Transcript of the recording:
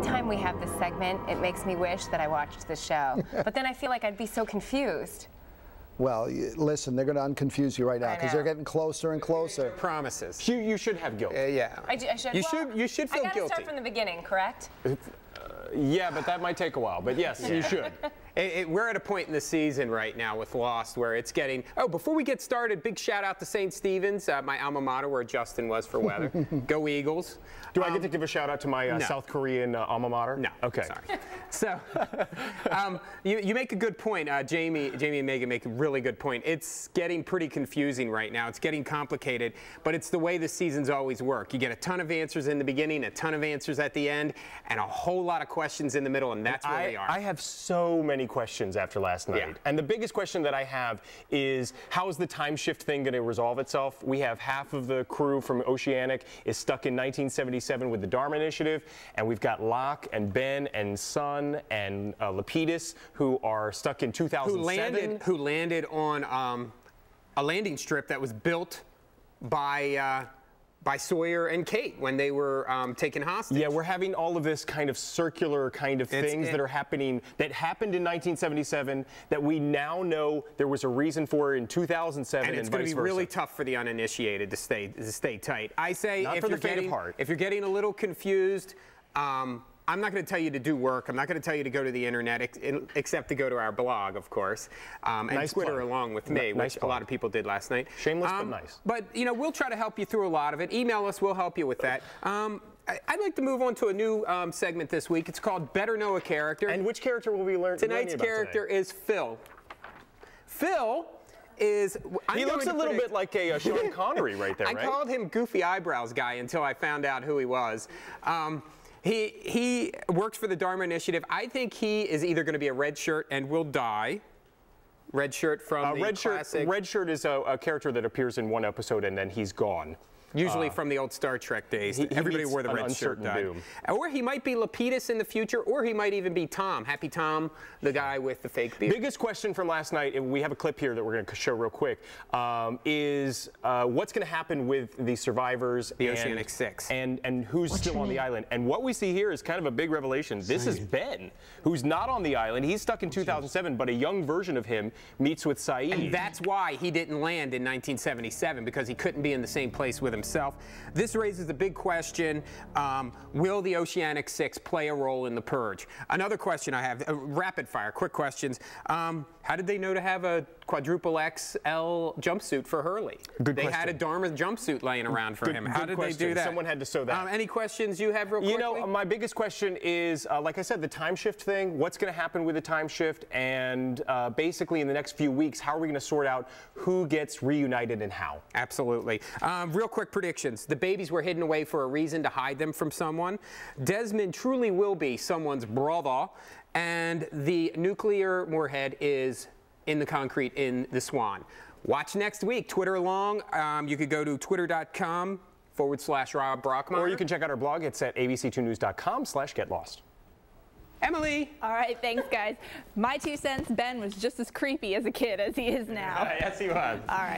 time we have this segment, it makes me wish that I watched the show. But then I feel like I'd be so confused. Well, listen, they're going to unconfuse you right now because they're getting closer and closer. Promises. You should have guilt. Yeah. I should. You should feel I gotta guilty. start from the beginning, correct? Yeah, but that might take a while. But yes, you should. We're at a point in the season right now with Lost where it's getting. Oh, before we get started, big shout out to St. Stephen's, my alma mater, where Justin was for weather. Go Eagles! Do I get to give a shout out to my no. South Korean alma mater? No. Okay. Sorry. So, you make a good point. Jamie and Megan make a really good point. It's getting pretty confusing right now. It's getting complicated, but it's the way the seasons always work. You get a ton of answers in the beginning, a ton of answers at the end, and a whole lot of questions in the middle, and that's where we are. I have so many questions after last night. Yeah. And the biggest question that I have is, how is the time shift thing going to resolve itself? We have half of the crew from Oceanic is stuck in 1977 with the Dharma Initiative, and we've got Locke and Ben and Sun and Lapidus who are stuck in 2007. Who landed on a landing strip that was built by Sawyer and Kate when they were taken hostage. Yeah, we're having all of this kind of circular kind of things that are happening, that happened in 1977, that we now know there was a reason for in 2007, and it's going to be really tough for the uninitiated to stay tight. I say Not for the faint of heart. If you're getting a little confused, I'm not going to tell you to do work. I'm not going to tell you to go to the internet, except to go to our blog, of course, and nice Twitter plug. along with me, Nice which plug. a lot of people did last night. Shameless but nice. But we'll try to help you through a lot of it. Email us. We'll help you with that. I'd like to move on to a new segment this week. It's called Better Know a Character. And which character will we learn? Tonight's character is Phil. Phil is. He looks a little bit like a Sean Connery right there, right? I called him Goofy Eyebrows Guy until I found out who he was. He works for the Dharma Initiative. I think he is either going to be a red shirt and will die. Red shirt from the classic. Red shirt is a character that appears in one episode and then he's gone. Usually from the old Star Trek days. Everybody wore the red shirt. Doom. Or he might be Lapidus in the future, or he might even be Tom. Happy Tom, the guy with the fake beard. Biggest question from last night, and we have a clip here that we're going to show real quick, is what's going to happen with the survivors, the Oceanic Six, and who's still on the island. And what we see here is kind of a big revelation. This is Ben, who's not on the island. He's stuck in 2007, but a young version of him meets with Saeed. And that's why he didn't land in 1977, because he couldn't be in the same place with himself. This raises a big question. Will the Oceanic Six play a role in the Purge? Another question I have, rapid fire, quick questions. How did they know to have a quadruple XL jumpsuit for Hurley? Good they question. had a Dharma jumpsuit laying around for him. How did they do that? Someone had to sew that. Any questions you have real quickly? You know, my biggest question is, like I said, the time shift thing. What's going to happen with the time shift? And basically, in the next few weeks, how are we going to sort out who gets reunited and how? Absolutely. Real quick predictions. The babies were hidden away for a reason, to hide them from someone. Desmond truly will be someone's brother. And the nuclear warhead is in the concrete in the Swan. Watch next week. Twitter along. You could go to twitter.com/Rob Brockmeyer. Or you can check out our blog. It's at abc2news.com/getlost. Emily. All right, thanks, guys. My 2 cents, Ben was just as creepy as a kid as he is now. Yes, he was. All right.